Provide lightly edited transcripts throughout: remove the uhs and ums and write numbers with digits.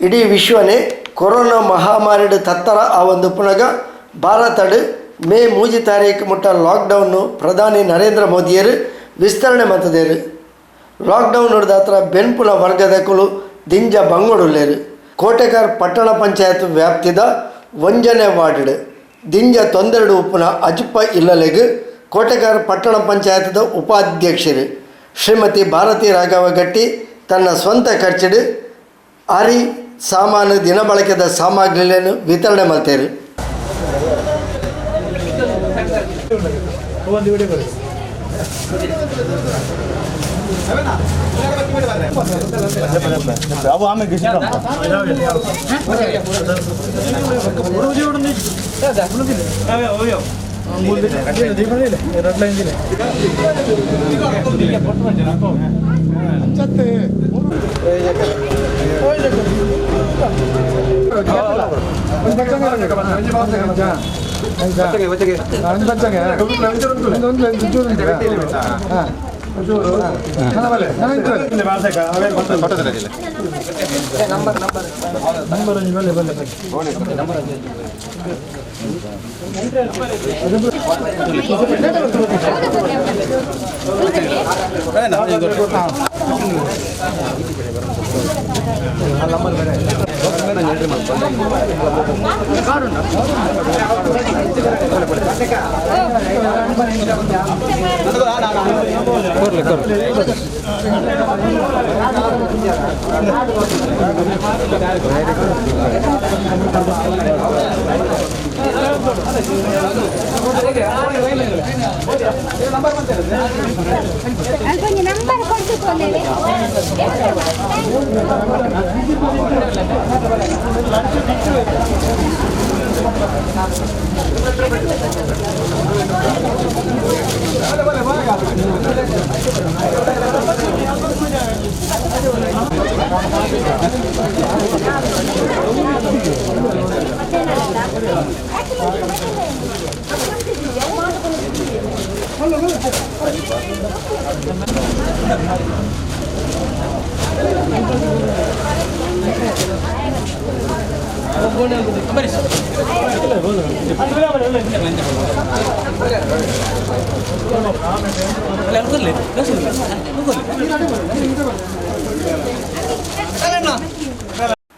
ಇಡೀ ವಿಶ್ವನೇ ಕೊರೋನಾ ಮಹಾಮಾರಿಡು ತತ್ತರ ಆ ಒಂದು ಪುನಗ ಭಾರತಡು ಮೇ 3 ತಾರೀಕು ಮುಟ್ಟ ಲಾಕ್ಡೌನ್ ಪ್ರಧಾನಿ ನರೇಂದ್ರ ಮೋದಿಯರು ವಿಸ್ತರಣೆ ಮತದೇರು. ಲಾಕ್ಡೌನ್ ಹಿಡಿದ ಹತ್ರ ಬೆನ್ಪುಲ ವರ್ಗದಕುಲು ದಿಂಜ ಬಂಗೋಡುಲ್ಲೇರು. ಕೋಟೆಕಾರ್ ಪಟ್ಟಣ ಪಂಚಾಯತ್ ವ್ಯಾಪ್ತಿದ ವಂಜನೆ ವಾರ್ಡ್ ದಿಂಜ ತೊಂದರೆಡು ಉಪ್ಪುನ ಅಜುಪ್ಪ ಇಲ್ಲಲೆಗ್ ಕೋಟೆಕಾರ್ ಪಟ್ಟಣ ಪಂಚಾಯತ್ದ ಉಪಾಧ್ಯಕ್ಷರು ಶ್ರೀಮತಿ ಭಾರತಿ ರಾಘವಗಟ್ಟಿ ತನ್ನ ಸ್ವಂತ ಖರ್ಚಿಡು ಆರಿ ಸಾಮಾನು ದಿನಬಳಕೆದ ಸಾಮಗ್ರಿಗಳನ್ನು ವಿತರಣೆ ಮಾಡ್ತಾರೆ.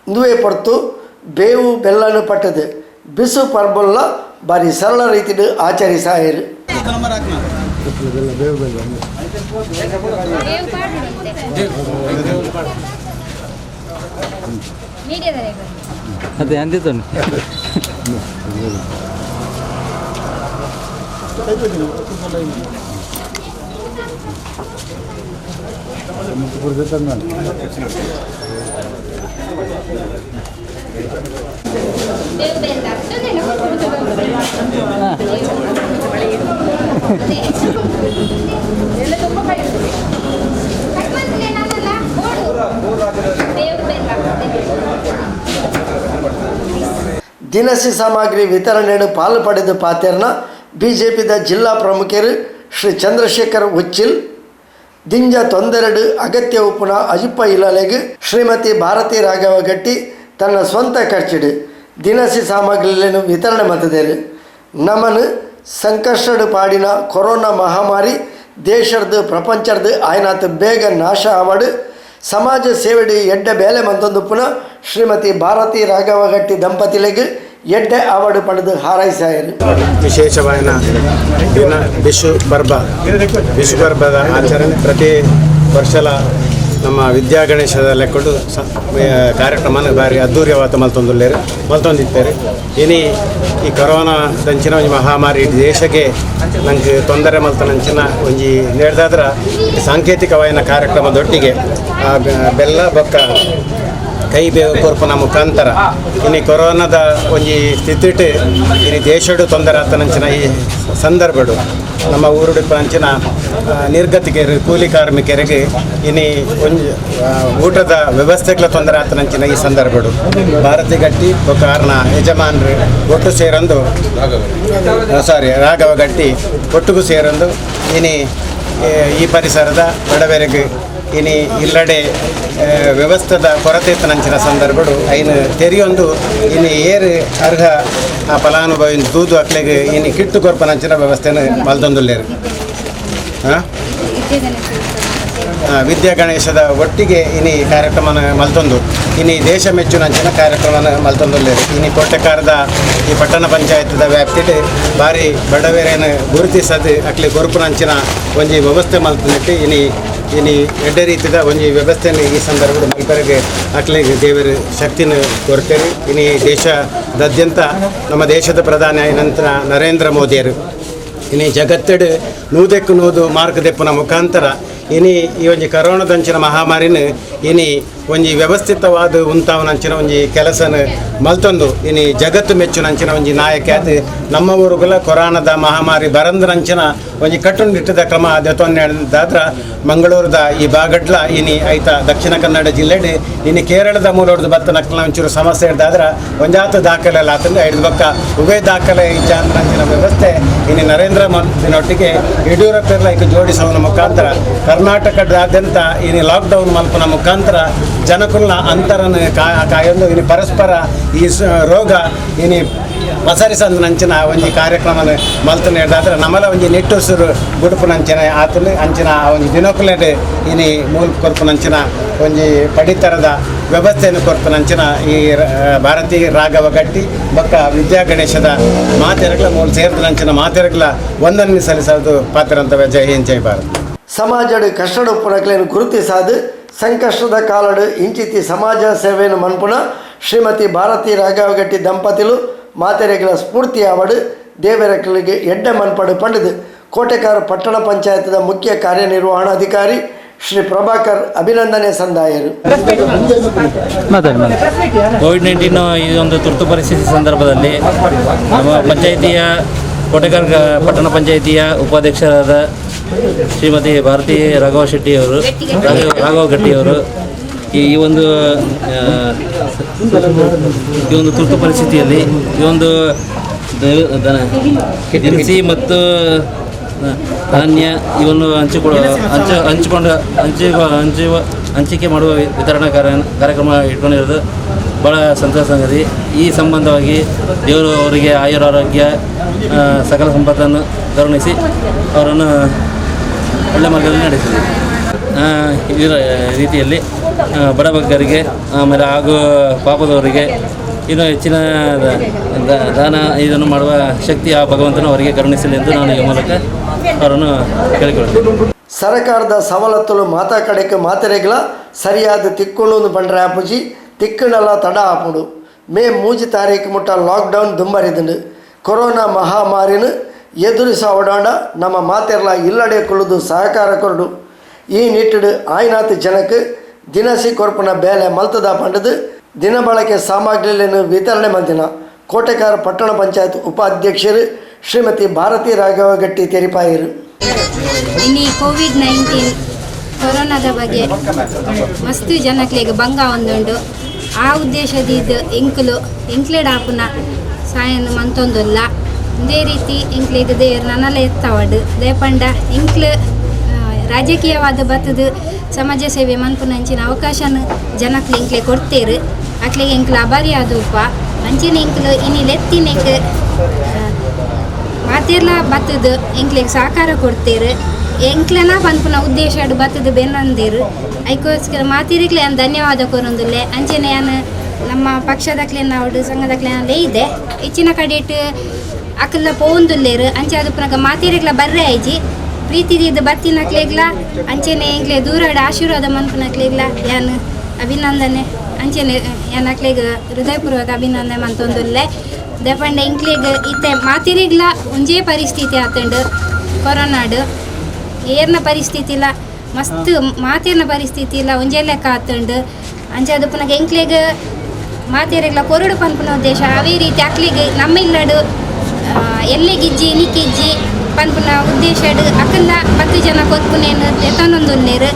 ಇಂದುವೆ ಪೊರ್ತು ಬೇವು ಬೆಲ್ಲನು ಪಟ್ಟದು ಬಿಸು ಪರ್ಬಲ್ಲ ಬಾರಿ ಸರಳ ರೀತಿಡು ಆಚರಿಸಾಯರು. ಅದೇ ಅಂದಿತ್ತು ದಿನಸಿ ಸಾಮಗ್ರಿ ವಿತರಣೆಯನ್ನು ಪಾಲು ಪಡೆದು ಪಾತೆರ್ನ ಬಿಜೆಪಿದ ಜಿಲ್ಲಾ ಪ್ರಮುಖರು ಶ್ರೀ ಚಂದ್ರಶೇಖರ್ ಉಚ್ಚಿಲ್ ದಿಂಜ ತೊಂದರೆಡು ಅಗತ್ಯ ಉಪ್ಪುನ ಅಜುಪ್ಪ ಇಲ್ಲಲೆಗ್ ಶ್ರೀಮತಿ ಭಾರತಿ ರಾಘವಗಟ್ಟಿ ತನ್ನ ಸ್ವಂತ ಖರ್ಚಿಡು ದಿನಸಿ ಸಾಮಗ್ರಿಗಳನ್ನು ವಿತರಣೆ ಮಾಡ್ತಿದ್ದಾರೆ. ನಮ್ಮನ್ನು ಸಂಕಷ್ಟಡು ಪಾಡಿನ ಕೊರೋನಾ ಮಹಾಮಾರಿ ದೇಶದ ಪ್ರಪಂಚದ ಆಯ್ನಾತ ಬೇಗ ನಾಶ ಆವಡು ಸಮಾಜ ಸೇವೆಡು ಎಡ್ಡ ಬೇಲೆ ಮಂತೊಂದು ಪುನಃ ಶ್ರೀಮತಿ ಭಾರತಿ ರಾಘವಗಟ್ಟಿ ದಂಪತಿಗಳಿಗೆ ಎಡ್ಡೆ ಅವಾರ್ಡ್ ಪಡೆದು ಹಾರೈಸಾಯರು. ವಿಶೇಷವಾದ ದಿನ ವಿಶು ಪರ್ಬದ ಆಚರಣೆ ಪ್ರತಿ ವರ್ಷಲ ನಮ್ಮ ವಿದ್ಯಾ ಗಣೇಶದ ಲೆಕ್ಕೊಂಡು ಕಾರ್ಯಕ್ರಮನ ಬಾರಿ ಅದ್ದೂರಿಯವಾದ ಮಲ್ತೊಂದಿದ್ದಾರೆ. ಇನಿ ಈ ಕೊರೋನಾ ದಂಚಿನ ಒಂಜಿ ಮಹಾಮಾರಿ ದೇಶಕ್ಕೆ ನಂಗೆ ತೊಂದರೆ ಮಲ್ತನಂಚಿನ ಒಂಜಿ ನೇಡ್ದಾದ್ರ ಸಾಂಕೇತಿಕವಾದ ಕಾರ್ಯಕ್ರಮದೊಟ್ಟಿಗೆ ಬೆಲ್ಲ ಬೊಕ್ಕ ಕೈ ಬೇವು ಕೊರ್ಪುನ ಮುಖಾಂತರ ಇನ್ನು ಕೊರೋನಾದ ಒಂಜಿ ಸ್ಥಿತಿಟ್ ಇನ್ನು ದೇಶಡು ತೊಂದರೆ ಆತನಂಚಿನ ಈ ಸಂದರ್ಭಡು ನಮ್ಮ ಊರುಡಿಪ್ಪಂಚಿನ ನಿರ್ಗತಿಗೆ ಕೂಲಿ ಕಾರ್ಮಿಕರಿಗೆ ಇನ್ನು ಒಂಜಿ ಊಟದ ವ್ಯವಸ್ಥೆಗಳ ತೊಂದರೆ ಆತನಂಚಿನ ಈ ಸಂದರ್ಭಡು ಭಾರತಿ ಗಟ್ಟಿ ಕಾರಣ ಯಜಮಾನರು ಒಟ್ಟು ಸೇರೊಂದು ರಾಘವಗಟ್ಟಿ ಒಟ್ಟಿಗೂ ಸೇರೊಂದು ಇನ್ನು ಈ ಪರಿಸರದ ಬಡವರಿಗೆ ಇನಿ ಇಲ್ಲಡೆ ವ್ಯವಸ್ಥೆದ ಕೊರತೆ ಇತ್ತನಂಚಿನ ಸಂದರ್ಭಡು ಐನು ತೆರಿಯೊಂದು ಇನಿ ಏರು ಅರ್ಹ ಆ ಫಲಾನುಭವಿ ದೂದು ಅಕ್ಲೆಗೆ ಇನಿ ಕಿಟ್ಟು ಕೊರ್ಪನಂಚಿನ ವ್ಯವಸ್ಥೆನ ಮಲ್ದೊಂದುಲ್ಲೇರು ಹಾಂ ವಿದ್ಯಾ ಗಣೇಶದ ಒಟ್ಟಿಗೆ ಇನಿ ಕಾರ್ಯಕ್ರಮನ ಮಲ್ತೊಂದು ಇನಿ ದೇಶ ಮೆಚ್ಚುನಂಚಿನ ಕಾರ್ಯಕ್ರಮನ ಮಲ್ತೊಂದುಲ್ಲೇರು ಇನಿ ಕೋಟೆಕಾರದ ಈ ಪಟ್ಟಣ ಪಂಚಾಯತ್ದ ವ್ಯಾಪ್ತಿಡ್ ಭಾರಿ ಬಡವೇರೇನು ಗುರುತಿಸದು ಅಕ್ಲಿ ಗೊರುಪುನಂಚಿನ ಒಂಜಿ ವ್ಯವಸ್ಥೆ ಮಲ್ತನಿಟ್ಟು ಇನಿ ಎಡ್ಡೆ ರೀತಿದ ಒಂಜಿ ವ್ಯವಸ್ಥೆಯನ್ನು ಈ ಸಂದರ್ಭದ ಮಲ್ಪರಿಗೆ ಅಕ್ಲಿಗೆ ದೇವರು ಶಕ್ತಿನ ಕೊಡ್ತೇವೆ ಇನಿ ದೇಶದಾದ್ಯಂತ ನಮ್ಮ ದೇಶದ ಪ್ರಧಾನಿ ನಂತರ ನರೇಂದ್ರ ಮೋದಿಯರು ಇನಿ ಜಗತ್ತಡು ನೂದೆಕ್ಕು ನೂದು ಮಾರ್ಕ್ ದೆಪ್ಪುನ ಮುಖಾಂತರ ಇನಿ ಈ ಒಂಜಿ ಕರೋನಾದಂಚಿನ ಮಹಾಮಾರಿನ ಇನಿ ಒಂಜಿ ವ್ಯವಸ್ಥಿತವಾದ ಉಂತಾವನಂಚಿನ ಒಂಜಿ ಕೆಲಸನ ಮಲ್ತೊಂದು ಇನಿ ಜಗತ್ತು ಮೆಚ್ಚುನಂಚಿನ ಒಂಜಿ ನಾಯಕ ಅದು ನಮ್ಮ ಊರುಗಳ ಕೊರೋನಾದ ಮಹಾಮಾರಿ ಬರಂದ್ರಂಚಿನ ಒಂಜಿ ಕಟ್ಟುನಿಟ್ಟಿದ ಕ್ರಮ ದೆತ್ತೊಂದಾದ್ರ ಮಂಗಳೂರದ ಈ ಬಾಗಡ್ಲ ಇನಿ ಐತ ದಕ್ಷಿಣ ಕನ್ನಡ ಜಿಲ್ಲೆಡ್ ಇನಿ ಕೇರಳದ ಮೂಲೋಡ್ದು ಬತ್ತ ನಕ್ಲ ಒಂಚೂರು ಸಮಸ್ಯೆ ಹಿಡ್ದಾದ್ರೆ ಒಂಜಾತು ದಾಖಲೆ ಎಲ್ಲ ಆತಂದು ಐದು ಬಕ್ಕ ಉಭಯ ದಾಖಲೆ ಇಚ್ಚಾಂತರಂಚಿನ ವ್ಯವಸ್ಥೆ ಇನಿ ನರೇಂದ್ರ ಮೋದಿನೊಟ್ಟಿಗೆ ಯಡಿಯೂರಪ್ಪರ್ಲ ಈಗ ಜೋಡಿಸುವ ಮುಖಾಂತರ ಕರ್ನಾಟಕದಾದ್ಯಂತ ಇನಿ ಲಾಕ್ಡೌನ್ ಮಲ್ಪನ ಮುಖಾಂತರ ಜನಕುಲ್ನ ಅಂತರನ ಕಾಯೊಂದು ಇನಿ ಪರಸ್ಪರ ಈ ರೋಗ ಇನಿ ಪಸರಿಸಂದಿನಂಚಿನ ಒಂಜಿ ಕಾರ್ಯಕ್ರಮನ ಮಲ್ತನ ಹಿಡ್ದಾದ್ರೆ ನಮ್ಮಲ ಒಂಜಿ ನಿಟ್ಟುಸಿರು ಗುಡುಪುನಂಚಿನ ಆತನು ಅಂಚಿನ ಒಂಜಿ ದಿನಕುಲೆಡ್ ಇನಿ ಮೂಲ ಕೊರ್ಪುನಂಚಿನ ಒಂಜಿ ಪಡಿತರದ ವ್ಯವಸ್ಥೆಯನ್ನು ಕೊರ್ಪುನಂಚಿನ ಈ ಭಾರತೀ ರಾಘವ ಗಟ್ಟಿ ಬೊಕ್ಕ ವಿದ್ಯಾ ಗಣೇಶದ ಮಾತೆರಗ್ಲ ಮೂಲ ಸೇರಿದಂಚಿನ ಮಾತೆರಗ್ಲ ಒಂದನ್ನು ಸಲ್ಲಿಸೋದು ಪಾತ್ರರಂತವೇ ಜೈ ಹಿಂದ್ ಜೈ ಭಾರತ್ ಸಮಾಜಡ್ ಕಷ್ಟಡ ಉಪ್ಪುನಕ್ಲೆಯನ್ನು ಗುರುತಿಸಾದು ಸಂಕಷ್ಟದ ಕಾಲಡು ಇಂಚಿತಿ ಸಮಾಜ ಸೇವೆಯನ್ನು ಮನ್ಪುನ ಶ್ರೀಮತಿ ಭಾರತಿ ರಾಘವಗಟ್ಟಿ ದಂಪತಿಲು ಮಾತೆರೆಗಳ ಸ್ಫೂರ್ತಿ ಅವಡು ದೇವರಗಳಿಗೆ ಎಡ್ಡ ಮನ್ಪಡು ಪಂಡಿದು ಕೋಟೆಕಾರ ಪಟ್ಟಣ ಪಂಚಾಯತ್ದ ಮುಖ್ಯ ಕಾರ್ಯನಿರ್ವಹಣಾಧಿಕಾರಿ ಶ್ರೀ ಪ್ರಭಾಕರ್ ಅಭಿನಂದನೆ ಸಂದಾಯರು. ಕೋವಿಡ್-19 ಈ ಒಂದು ತುರ್ತು ಪರಿಸ್ಥಿತಿ ಸಂದರ್ಭದಲ್ಲಿ ನಮ್ಮ ಪಂಚಾಯಿತಿಯ ಕೋಟೆಕಾರ ಪಟ್ಟಣ ಪಂಚಾಯಿತಿಯ ಉಪಾಧ್ಯಕ್ಷರಾದ ಶ್ರೀಮತಿ ಭಾರತಿ ರಾಘವ ಗಟ್ಟಿಯವರು ಈ ಒಂದು ತುರ್ತು ಪರಿಸ್ಥಿತಿಯಲ್ಲಿ ಈ ಒಂದು ದಿನಸಿ ಮತ್ತು ಧಾನ್ಯ ಇವನ್ನು ಹಂಚಿಕೆ ಮಾಡುವ ವಿತರಣಾ ಕಾರ್ಯಕ್ರಮ ಇಟ್ಕೊಂಡಿರೋದು ಭಾಳ ಸಂತೋಷ ಸಂಗತಿ. ಈ ಸಂಬಂಧವಾಗಿ ದೇವರು ಅವರಿಗೆ ಆಯುರಾರೋಗ್ಯ ಸಕಲ ಸಂಪತ್ತನ್ನು ಕರುಣಿಸಿ ಅವರನ್ನು ಒಳ್ಳೆ ಮಾರ್ಗದಲ್ಲಿ ನಡೆಸಿದೆ. ಇದರ ರೀತಿಯಲ್ಲಿ ಬಡಬಗ್ಗರಿಗೆ ಆಮೇಲೆ ಹಾಗೂ ಪಾಪದವರಿಗೆ ಇನ್ನೂ ಹೆಚ್ಚಿನ ದಾನ ಇದನ್ನು ಮಾಡುವ ಶಕ್ತಿ ಆ ಭಗವಂತನು ಅವರಿಗೆ ಕರುಣಿಸಲಿ ಎಂದು ನಾನು ಈ ಮೂಲಕ ಅವರನ್ನು ಕೇಳಿಕೊಳ್ಳುತ್ತೇನೆ. ಸರ್ಕಾರದ ಸವಲತ್ತುಲು ಮಾತಾ ಕಡೆಗೆ ಮಾತೆರೆಗಳ ಸರಿಯಾದ ತಿಕ್ಕೊಂಡು ಬಂಡ್ರೆ ಆಪುಜಿ ತಿಕ್ಕಣೆಲ್ಲ ತಡ ಆಪುಡು. ಮೇ 3 ತಾರೀಕು ಮುಟ್ಟ ಲಾಕ್ಡೌನ್ ದುಂಬರಿದುಂಡು. ಕೊರೋನಾ ಮಹಾಮಾರಿನ ಎದುರಿಸ ಓಡಾಡ ನಮ್ಮ ಮಾತೆರ್ಲ ಇಲ್ಲಡೆ ಕೊಲ್ಲುದು ಸಹಕಾರ ಕೊರಡು. ಈ ನಿಟ್ಟಿಡು ಆಯ್ನಾತ್ ಜನಕ್ಕೆ ದಿನಸಿ ಕೊರ್ಪುನ ಬೇಲೆ ಮಲ್ತದ ಪಂಡದು ದಿನ ಬಳಕೆ ಸಾಮಗ್ರಿಗಳನ್ನು ವಿತರಣೆ ಮಂದಿನ ಕೋಟೆಕಾರ ಪಟ್ಟಣ ಪಂಚಾಯತ್ ಉಪಾಧ್ಯಕ್ಷರು ಶ್ರೀಮತಿ ಭಾರತಿ ರಾಘವ ಗಟ್ಟಿ ತೆರಿಪಾಯರು. ಇನ್ನು ಕೋವಿಡ್-19 ಕೊರೋನಾದ ಬಗ್ಗೆ ಮಸ್ತ್ ಜನಕ್ಲೆಗ್ ಬಂಗ ಒಂದುಂಡು. ಆ ಉದ್ದೇಶದಿದ್ದು ಎಂಕ್ಲೆಡ್ ಆಪುನ ಸಾಯನ ಮಂತೊಂದುಲ್ಲ. ಇದೇ ರೀತಿ ಎಂಕ್ಲೆಗ್ ದೇವರು ನನ್ನಲ್ಲ ಎತ್ತವಡು ದೇಪಂಡ ಎಂಕ್ಲು ರಾಜಕೀಯವಾದ ಬತ್ತದು ಸಮಾಜ ಸೇವೆ ಮನ್ಪುನಂಚಿನ ಅವಕಾಶನ ಜನಕ್ಲೆ ಎಂಕ್ಲೆ ಕೊಡ್ತೇರು. ಅಕ್ಲೆಗೆ ಎಂಕ್ಲು ಅಭಾರಿ ಆದೂಪ ಅಂಚಿನ ಎಂಕ್ಲು ಇನ್ನಿಲೆತ್ತಿನ ಮಾತೆರ್ಲ ಬತ್ತದು ಎಂಕ್ಲೆಗೆ ಸಹಕಾರ ಕೊಡ್ತೇರು. ಎಂಕ್ಲೆನ ಪನ್ಪುನ ಉದ್ದೇಶ ಬತ್ತದು ಬೆನ್ನಂದೇರು ಐಕೋಸ್ಕರ ಮಾತಿರಿಗ್ಲೆ ಧನ್ಯವಾದ ಕೊರೊಂದುಲ್ಲೆ. ಅಂಚನೆ ನಮ್ಮ ಪಕ್ಷದಕ್ಲೆ ನಾವು ಸಂಘದಕ್ಲೆ ಇದೆ ಹೆಚ್ಚಿನ ಕಡೆಟ್ ಅಕ್ಕಲ್ಲ ಪೋಂದುಲ್ಲೇರು ಅಂಚೆ ಅದು ಪುನಃ ಮಾತಿರಿಗ್ಲ ಬರ್ರೆ ಐಜಿ ಪ್ರೀತಿದಿದ್ದು ಬತ್ತಿನಕ್ಲೆಗ್ಲ ಅಂಚೆನೆ ಎಂಕ್ಲೆ ದೂರಾಡ ಆಶೀರ್ವಾದ ಮನ್ಪುನಕ್ಲೆಗ್ಲ ಯಾನು ಅಭಿನಂದನೆ ಅಂಚೆನೆ ಯಾನಕ್ಲೆಗ್ ಹೃದಯಪೂರ್ವಕ ಅಭಿನಂದನೆ ಮಂತೊಂದುಲ್ಲೆ. ದೆಪಂಡ ಎಂಕ್ಲೆಗ್ ಇತ್ತೆ ಮಾತಿರಿಗ್ಲ ಒಂಜೇ ಪರಿಸ್ಥಿತಿ ಆತಂಡು ಕೊರೋನಾಡು ಏರ್ನ ಪರಿಸ್ಥಿತಿ ಇಲ್ಲ ಮಸ್ತ್ ಮಾತೇರ್ನ ಪರಿಸ್ಥಿತಿ ಇಲ್ಲ ಒಂಜೇ ಲೆಕ್ಕ ಆತಂಡು ಅಂಚೆ ಅದು ಪುನಃ ಎಂಕ್ಲೆಗ್ ಮಾತೇರಿಗ್ಲ ಕೊರಡು ಪನ್ಪುನ ಉದ್ದೇಶ ಅವೇ ರೀತಿ ಅಕ್ಲಿಗೆ ನಮ್ಮ ಇಲ್ಲಡು ಎಲ್ಲೆ ಗಿಜ್ಜಿ ನಿಕ್ಕಿಜ್ಜಿ ಪನ್ಪುನ ಉದ್ದೇಶಡು ಅಕ್ಕಲ್ಲ 10 ಜನ ಕೊರ್ಪುನೇನು ಎತ್ತೊಂದೊಂದುಲ್ಲೇರು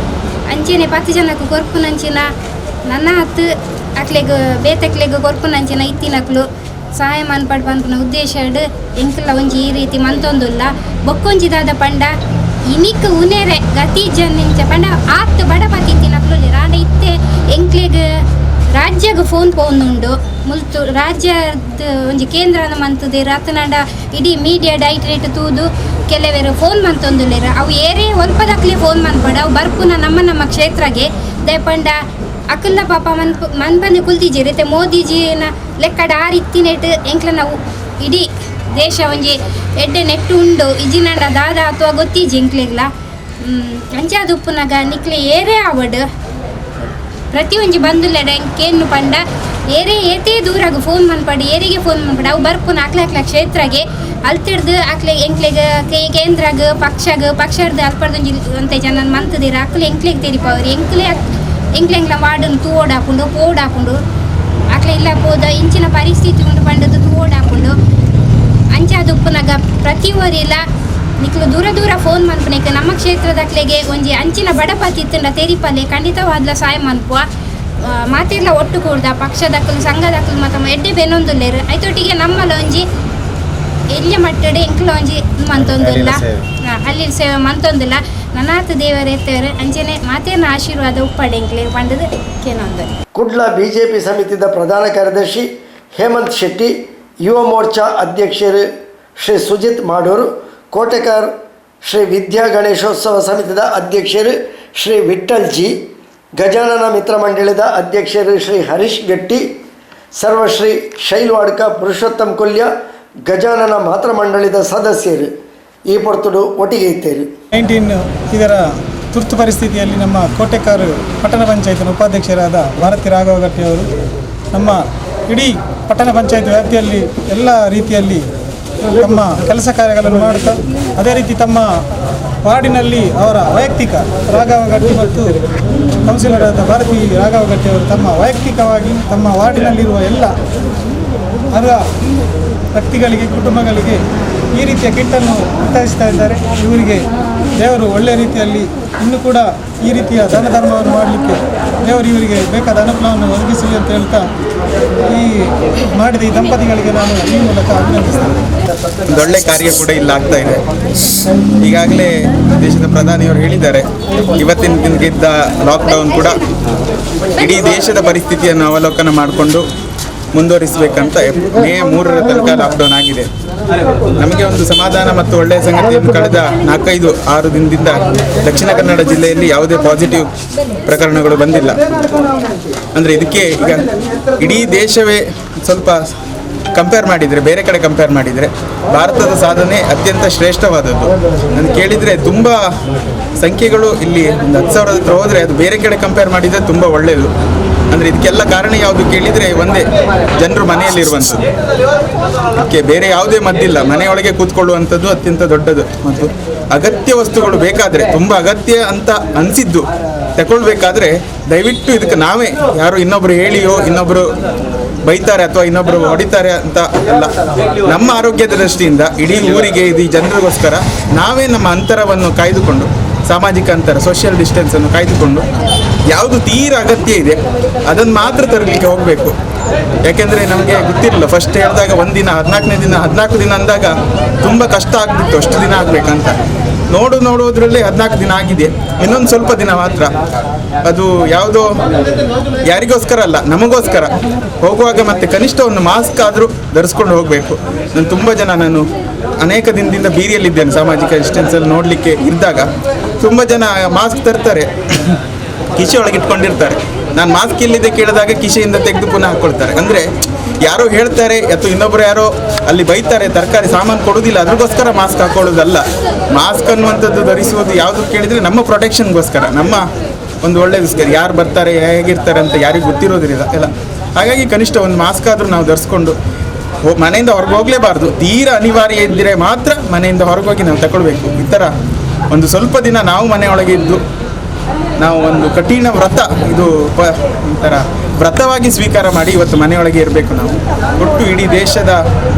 ಅಂಚೆನೆ 10 ಜನಕ್ಕೆ ಕೊರ್ಪುನಂಚಿನ ನನ್ನ ಹತ್ತು ಅಕ್ಲೆಗ್ ಬೇತಕ್ಲೆಗ್ ಕೊರ್ಪುನಂಚಿನ ಇತ್ತಿನಕ್ಲು ಸಹಾಯ ಮನ್ಪಡ್ ಪನ್ಪುನ ಉದ್ದೇಶಡು ಎಂಕಲ್ಲ ಒಂಜಿ ಈ ರೀತಿ ಮಂತೊಂದುಲ್ಲ. ಬೊಕ್ಕೊಂಜಿದಾದ ಪಂಡ ಇನಿಕ್ ಉನೇರೆ ಗತಿ ಜನಿಂಚ ಪಂಡ ಆತ್ ಬಡಪತಿ ತಿನ್ನಕ್ಲು ರಾಂಡ ಇತ್ತೆ ಎಂಕ್ಲೆಗ್ ರಾಜ್ಯಗ ಫೋನ್ ಪೋನುಂಡು ಮುಲ್ತು ರಾಜ್ಯದ ಒಂಜಿ ಕೇಂದ್ರನ ಮಂತುದೆ ರತ್ನಂಡ ಇಡೀ ಮೀಡಿಯಾ ಡೈಟ್ರೇಟ್ ತೂದು ಕೆಲವೇರು ಫೋನ್ ಮಂತೊಂದುಲ್ಲೇರ ಅವು ಏರೇ ಒಲ್ಪದಕ್ಲೆ ಫೋನ್ ಮನ್ಪಡ ಅವು ಬರ್ಪುನ ನಮ್ಮ ಕ್ಷೇತ್ರಗೆ ದಯಪಂಡ ಅಕಲ್ನ ಪಾಪ ಮನ್ಪನೆ ಕುಲ್ತಿಜೀರಿ ಮೋದಿಜಿನ ಲೆಕ್ಕಡ ಆರಿತ್ತಿನೆಟ್ ಎಂಕ್ಲ ನಾವು ಇಡೀ ದೇಶ ಒಂಜಿ ಎಡ್ಡೆ ನೆಟ್ಟು ಉಂಡು ಇಜಿನಂಡ ದಾದ ಅಥವಾ ಗೊತ್ತಿಜಿ ಎಂಕ್ಲೆಗ್ಲ ಅಂಚಾದುಪ್ಪುನಗ ನಿಕ್ಲೆ ಏರೇ ಆವಡ್ ಪ್ರತಿ ಒಂಜಿ ಬಂದುಲ್ಲೆಡ ಎಂಕೇನು ಪಂಡ ಏತೇ ದೂರಾಗ ಫೋನ್ ಮನ್ಪಡಿ ಏರಿಗೆ ಫೋನ್ ಮನ್ಪಡ ಅವು ಬರ್ಪುನ ಅಕ್ಲ ಕ್ಷೇತ್ರಗೆ ಅಲ್ತಿಡ್ದು ಅಕ್ಲೆ ಎಂಕ್ಲೆಗ್ ಕೇಂದ್ರಗ ಪಕ್ಷದ ಅಲ್ಪಡ್ದೊಂಜಿ ಒಂತೆ ಜನ ಮಂತದಿರ ಅಕ್ಲೆ ಎಂಕ್ಲೆಗ್ ತೆರಿಪವ್ರಿ ಎಂಕ್ಲೆಂಗ್ಲ ವಾರ್ಡನ್ ತೂವೋಡಾಪುಂಡು ಪೋಡಾಪುಂಡು ಅಕ್ಲೆ ಇಲ್ಲ ಪೋದ ಇಂಚಿನ ಪರಿಸ್ಥಿತಿ ಉಂಡು ಪಂಡದು ತೂವೋಡಾಪುಂಡು ಅಂಚಾದುಪ್ಪುನಗ ಪ್ರತಿ ಊರಿಲ್ಲ ನಿಕ್ಲು ದೂರ ಫೋನ್ ಮನ್ಪನೇಕ ನಮ್ಮ ಕ್ಷೇತ್ರದಕ್ಲೆಗೆ ಒಂಜಿ ಅಂಚಿನ ಬಡಪತಿ ಇತ್ತಂಡ ತೆರಿಪಲ್ಲೆ ಖಂಡಿತವಾದ್ಲ ಸಹಾಯ ಮನ್ಪುವ ಮಾತೆಲ್ಲ ಒಟ್ಟು ಕೂಡ್ದ ಪಕ್ಷದಕ್ಕಲು ಸಂಘದಕ್ಕಲು ಮತ್ತು ಎಡ್ಡೆ ಬೆನೊಂದುಲ್ಲೇರು ಐತೊಟ್ಟಿಗೆ ನಮ್ಮಲ್ಲ ಒಂಜಿ ಎಲ್ಲಿ ಮಟ್ಟಡೆ ಎಂಕ್ಲ ಒಂಜಿ ಮಂತೊಂದಿಲ್ಲ ಅಲ್ಲಿ ಸೇವೆ ಮಂತೊಂದಿಲ್ಲ ನನಾಥ ದೇವರ ಎತ್ತೇವರು ಅಂಚನೆ ಮಾತೇನ ಆಶೀರ್ವಾದ ಉಪ್ಪಡೆ ಎಂಕ್ಲೆ ಪಂಡದು ಕೇನೊಂದು ಕುಡ್ಲ ಬಿಜೆಪಿ ಸಮಿತಿದ ಪ್ರಧಾನ ಕಾರ್ಯದರ್ಶಿ ಹೇಮಂತ್ ಶೆಟ್ಟಿ, ಯುವ ಮೋರ್ಚಾ ಅಧ್ಯಕ್ಷರು ಶ್ರೀ ಸುಜಿತ್ ಮಾಡೂರು, ಕೋಟೆಕಾರ್ ಶ್ರೀ ವಿದ್ಯಾ ಗಣೇಶೋತ್ಸವ ಸಮಿತಿದ ಅಧ್ಯಕ್ಷರು ಶ್ರೀ ವಿಠ್ಠಲ್ ಜಿ, ಗಜಾನನ ಮಿತ್ರ ಮಂಡಳದ ಅಧ್ಯಕ್ಷರು ಶ್ರೀ ಹರೀಶ್ ಗಟ್ಟಿ, ಸರ್ವಶ್ರೀ ಶೈಲ್ವಾಡ್ಕ ಪುರುಷೋತ್ತಮ್ ಕೊಲ್ಯ, ಗಜಾನನ ಮಾತ್ರ ಮಂಡಳದ ಸದಸ್ಯರು ಈ ಪೊರ್ತುಡು ಒಟ್ಟಿಗೆ ಇತ್ತೇರು. 19 ಇದರ ತುರ್ತು ಪರಿಸ್ಥಿತಿಯಲ್ಲಿ ನಮ್ಮ ಕೋಟೆಕಾರು ಪಟ್ಟಣ ಪಂಚಾಯತಿನ ಉಪಾಧ್ಯಕ್ಷರಾದ ಭಾರತಿ ರಾಘವ ಗಟ್ಟಿಯವರು ನಮ್ಮ ಇಡೀ ಪಟ್ಟಣ ಪಂಚಾಯತ್ ವ್ಯಾಪ್ತಿಯಲ್ಲಿ ಎಲ್ಲ ರೀತಿಯಲ್ಲಿ ತಮ್ಮ ಕೆಲಸ ಕಾರ್ಯಗಳನ್ನು ಮಾಡುತ್ತಾ ಅದೇ ರೀತಿ ತಮ್ಮ ವಾರ್ಡಿನಲ್ಲಿ ಅವರ ವೈಯಕ್ತಿಕ ರಾಘವ ಗಟ್ಟಿ ಮತ್ತು ಕೌನ್ಸಿಲರ್ ಆದ ಭಾರತಿ ರಾಘವ ಗಟ್ಟಿ ಅವರು ತಮ್ಮ ವೈಯಕ್ತಿಕವಾಗಿ ತಮ್ಮ ವಾರ್ಡಿನಲ್ಲಿರುವ ಎಲ್ಲ ಅರ್ಹ ವ್ಯಕ್ತಿಗಳಿಗೆ ಕುಟುಂಬಗಳಿಗೆ ಈ ರೀತಿಯ ಕಿಟ್ಟನ್ನು ವಿತರಿಸ್ತಾ ಇದ್ದಾರೆ. ಇವರಿಗೆ ದೇವರು ಒಳ್ಳೆಯ ರೀತಿಯಲ್ಲಿ ಇನ್ನೂ ಕೂಡ ಈ ರೀತಿಯ ದಾನ ಧರ್ಮವನ್ನು ಮಾಡಲಿಕ್ಕೆ ದೇವರು ಇವರಿಗೆ ಬೇಕಾದ ಅನುಕೂಲವನ್ನು ಒದಗಿಸಲಿ ಅಂತ ಹೇಳ್ತಾ ಈ ಮಾಡಿದ ಈ ದಂಪತಿಗಳಿಗೆ ನಾನು ಈ ಮೂಲಕ ಅಭಿನಂದಿಸ್ತೇನೆ. ಒಳ್ಳೆ ಕಾರ್ಯ ಕೂಡ ಇಲ್ಲ ಆಗ್ತಾ ಇದೆ. ಈಗಾಗಲೇ ದೇಶದ ಪ್ರಧಾನಿಯವರು ಹೇಳಿದ್ದಾರೆ, ಇವತ್ತಿನ ದಿನಕ್ಕಿದ್ದ ಲಾಕ್ಡೌನ್ ಕೂಡ ಇಡೀ ದೇಶದ ಪರಿಸ್ಥಿತಿಯನ್ನು ಅವಲೋಕನ ಮಾಡಿಕೊಂಡು ಮುಂದುವರಿಸಬೇಕಂತ ಮೇ 3ರ ತನಕ ಲಾಕ್ಡೌನ್ ಆಗಿದೆ. ನಮಗೆ ಒಂದು ಸಮಾಧಾನ ಮತ್ತು ಒಳ್ಳೆಯ ಸಂಗತಿಯನ್ನು ಕಳೆದ 4-5-6 ದಿನದಿಂದ ದಕ್ಷಿಣ ಕನ್ನಡ ಜಿಲ್ಲೆಯಲ್ಲಿ ಯಾವುದೇ ಪಾಸಿಟಿವ್ ಪ್ರಕರಣಗಳು ಬಂದಿಲ್ಲ. ಅಂದರೆ ಇದಕ್ಕೆ ಈಗ ಇಡೀ ದೇಶವೇ ಸ್ವಲ್ಪ ಕಂಪೇರ್ ಮಾಡಿದರೆ, ಬೇರೆ ಕಡೆ ಕಂಪೇರ್ ಮಾಡಿದರೆ ಭಾರತದ ಸಾಧನೆ ಅತ್ಯಂತ ಶ್ರೇಷ್ಠವಾದದ್ದು. ನಾನು ಕೇಳಿದರೆ ತುಂಬ ಸಂಖ್ಯೆಗಳು ಇಲ್ಲಿ ಒಂದು 10,000 ಹತ್ರ ಹೋದರೆ ಅದು ಬೇರೆ ಕಡೆ ಕಂಪೇರ್ ಮಾಡಿದರೆ ತುಂಬ ಒಳ್ಳೆಯದು. ಅಂದರೆ ಇದಕ್ಕೆಲ್ಲ ಕಾರಣ ಯಾವುದು ಕೇಳಿದರೆ ಒಂದೇ, ಜನರು ಮನೆಯಲ್ಲಿರುವಂಥದ್ದು. ಅದಕ್ಕೆ ಬೇರೆ ಯಾವುದೇ ಮದ್ದಿಲ್ಲ, ಮನೆಯೊಳಗೆ ಕೂತ್ಕೊಳ್ಳುವಂಥದ್ದು ಅತ್ಯಂತ ದೊಡ್ಡದು. ಮತ್ತು ಅಗತ್ಯ ವಸ್ತುಗಳು ಬೇಕಾದರೆ, ತುಂಬ ಅಗತ್ಯ ಅಂತ ಅನಿಸಿದ್ದು ತಗೊಳ್ಬೇಕಾದ್ರೆ ದಯವಿಟ್ಟು ಇದಕ್ಕೆ ನಾವೇ ಯಾರು ಇನ್ನೊಬ್ಬರು ಹೇಳಿಯೋ ಇನ್ನೊಬ್ಬರು ಬೈತಾರೆ ಅಥವಾ ಇನ್ನೊಬ್ಬರು ಹೊಡಿತಾರೆ ಅಂತ ಅಲ್ಲ, ನಮ್ಮ ಆರೋಗ್ಯದ ದೃಷ್ಟಿಯಿಂದ ಇಡೀ ಊರಿಗೆ ಇದು ಜನರಿಗೋಸ್ಕರ ನಾವೇ ನಮ್ಮ ಅಂತರವನ್ನು ಕಾಯ್ದುಕೊಂಡು, ಸಾಮಾಜಿಕ ಅಂತರ ಸೋಷಿಯಲ್ ಡಿಸ್ಟೆನ್ಸನ್ನು ಕಾಯ್ದುಕೊಂಡು ಯಾವುದು ತೀರ ಅಗತ್ಯ ಇದೆ ಅದನ್ನು ಮಾತ್ರ ತರಲಿಕ್ಕೆ ಹೋಗಬೇಕು. ಯಾಕೆಂದರೆ ನಮಗೆ ಗೊತ್ತಿರಲಿಲ್ಲ, ಫಸ್ಟ್ ಹೇಳಿದಾಗ 1 ದಿನ, 14ನೇ ದಿನ, 14 ದಿನ ಅಂದಾಗ ತುಂಬ ಕಷ್ಟ ಆಗ್ತಿತ್ತು ಅಷ್ಟು ದಿನ ಆಗಬೇಕಂತ. ನೋಡೋದ್ರಲ್ಲೇ 14 ದಿನ ಆಗಿದೆ, ಇನ್ನೊಂದು ಸ್ವಲ್ಪ ದಿನ ಮಾತ್ರ. ಅದು ಯಾವುದೋ ಯಾರಿಗೋಸ್ಕರ ಅಲ್ಲ, ನಮಗೋಸ್ಕರ. ಹೋಗುವಾಗ ಮತ್ತೆ ಕನಿಷ್ಠ ಒಂದು ಮಾಸ್ಕ್ ಆದರೂ ಧರಿಸ್ಕೊಂಡು ಹೋಗಬೇಕು. ನಾನು ಅನೇಕ ದಿನದಿಂದ ಬೀದಿಯಲ್ಲಿದ್ದೇನೆ, ಸಾಮಾಜಿಕ ಡಿಸ್ಟೆನ್ಸಲ್ಲಿ ನೋಡಲಿಕ್ಕೆ ಇದ್ದಾಗ ತುಂಬ ಜನ ಮಾಸ್ಕ್ ತರ್ತಾರೆ, ಕಿಸೆ ಒಳಗೆ ಇಟ್ಕೊಂಡಿರ್ತಾರೆ. ನಾನು ಮಾಸ್ಕ್ ಇಲ್ಲಿದೆ ಕೇಳಿದಾಗ ಕಿಸೆಯಿಂದ ತೆಗೆದು ಪುನಃ ಹಾಕ್ಕೊಳ್ತಾರೆ. ಅಂದರೆ ಯಾರೋ ಹೇಳ್ತಾರೆ ಅಥವಾ ಇನ್ನೊಬ್ಬರು ಯಾರೋ ಅಲ್ಲಿ ಬೈತಾರೆ, ತರಕಾರಿ ಸಾಮಾನು ಕೊಡೋದಿಲ್ಲ, ಅದ್ರಗೋಸ್ಕರ ಮಾಸ್ಕ್ ಹಾಕೊಳ್ಳೋದಲ್ಲ. ಮಾಸ್ಕ್ ಅನ್ನುವಂಥದ್ದು ಧರಿಸುವುದು ಯಾವುದು ಕೇಳಿದರೆ ನಮ್ಮ ಪ್ರೊಟೆಕ್ಷನ್ಗೋಸ್ಕರ, ನಮ್ಮ ಒಂದು ಒಳ್ಳೆಯದಕ್ಕೋಸ್ಕರ. ಯಾರು ಬರ್ತಾರೆ ಹೇಗಿರ್ತಾರೆ ಅಂತ ಯಾರಿಗೂ ಗೊತ್ತಿರೋದಿಲ್ಲ ಎಲ್ಲ. ಹಾಗಾಗಿ ಕನಿಷ್ಠ ಒಂದು ಮಾಸ್ಕ್ ಆದರೂ ನಾವು ಧರಿಸ್ಕೊಂಡು ಮನೆಯಿಂದ ಹೊರಗೆ ಹೋಗಲೇಬಾರ್ದು. ತೀರ ಅನಿವಾರ್ಯ ಇದ್ದರೆ ಮಾತ್ರ ಮನೆಯಿಂದ ಹೊರಗೋಗಿ ನಾವು ತಗೊಳ್ಬೇಕು. ಈ ಥರ ಒಂದು ಸ್ವಲ್ಪ ದಿನ ನಾವು ಮನೆಯೊಳಗೆ ಇದ್ದು ನಾವು ಒಂದು ಕಠಿಣ ವ್ರತ, ಇದು ಒಂಥರ ವ್ರತವಾಗಿ ಸ್ವೀಕಾರ ಮಾಡಿ ಇವತ್ತು ಮನೆಯೊಳಗೆ ಇರಬೇಕು. ನಾವು ಒಟ್ಟು ಇಡೀ ದೇಶದ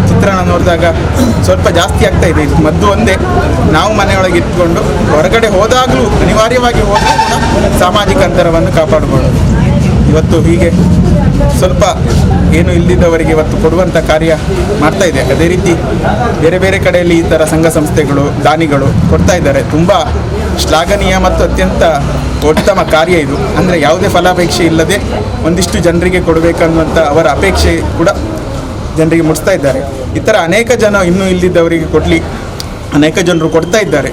ಚಿತ್ರಣ ನೋಡಿದಾಗ ಸ್ವಲ್ಪ ಜಾಸ್ತಿ ಆಗ್ತಾ ಇದೆ. ಇದು ಮದ್ದು ಒಂದೇ, ನಾವು ಮನೆಯೊಳಗೆ ಇಟ್ಕೊಂಡು ಹೊರಗಡೆ ಹೋದಾಗಲೂ ಅನಿವಾರ್ಯವಾಗಿ ಹೋದಾಗ ಸಾಮಾಜಿಕ ಅಂತರವನ್ನು ಕಾಪಾಡಿಕೊಳ್ಳೋದು. ಇವತ್ತು ಹೀಗೆ ಸ್ವಲ್ಪ ಏನು ಇಲ್ಲದಿದ್ದವರಿಗೆ ಇವತ್ತು ಕೊಡುವಂಥ ಕಾರ್ಯ ಮಾಡ್ತಾ ಇದೆ. ಅದೇ ರೀತಿ ಬೇರೆ ಬೇರೆ ಕಡೆಯಲ್ಲಿ ಈ ಥರ ಸಂಘ ಸಂಸ್ಥೆಗಳು ದಾನಿಗಳು ಕೊಡ್ತಾ ಇದ್ದಾರೆ. ತುಂಬ ಶ್ಲಾಘನೀಯ ಮತ್ತು ಅತ್ಯಂತ ಉತ್ತಮ ಕಾರ್ಯ ಇದು. ಅಂದರೆ ಯಾವುದೇ ಫಲಾಪೇಕ್ಷೆ ಇಲ್ಲದೆ ಒಂದಿಷ್ಟು ಜನರಿಗೆ ಕೊಡಬೇಕನ್ನುವಂಥ ಅವರ ಅಪೇಕ್ಷೆ ಕೂಡ ಜನರಿಗೆ ಮುಟ್ಟಿಸ್ತಾ ಇದ್ದಾರೆ. ಈ ಥರ ಅನೇಕ ಜನ ಇನ್ನೂ ಇಲ್ಲದಿದ್ದವರಿಗೆ ಕೊಡಲಿ ಅನೇಕ ಜನರು ಕೊಡ್ತಾ ಇದ್ದಾರೆ.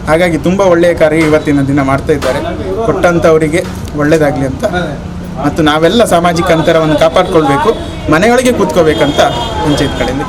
ಹಾಗಾಗಿ ತುಂಬ ಒಳ್ಳೆಯ ಕಾರ್ಯ ಇವತ್ತಿನ ದಿನ ಮಾಡ್ತಾ ಇದ್ದಾರೆ. ಕೊಟ್ಟಂಥವರಿಗೆ ಒಳ್ಳೆಯದಾಗಲಿ ಅಂತ, ಮತ್ತು ನಾವೆಲ್ಲ ಸಾಮಾಜಿಕ ಅಂತರವನ್ನು ಕಾಪಾಡಿಕೊಳ್ಬೇಕು, ಮನೆಯೊಳಗೆ ಕೂತ್ಕೋಬೇಕಂತ ಪಂಚಾಯತ್ ಕಡೆಯಿಂದ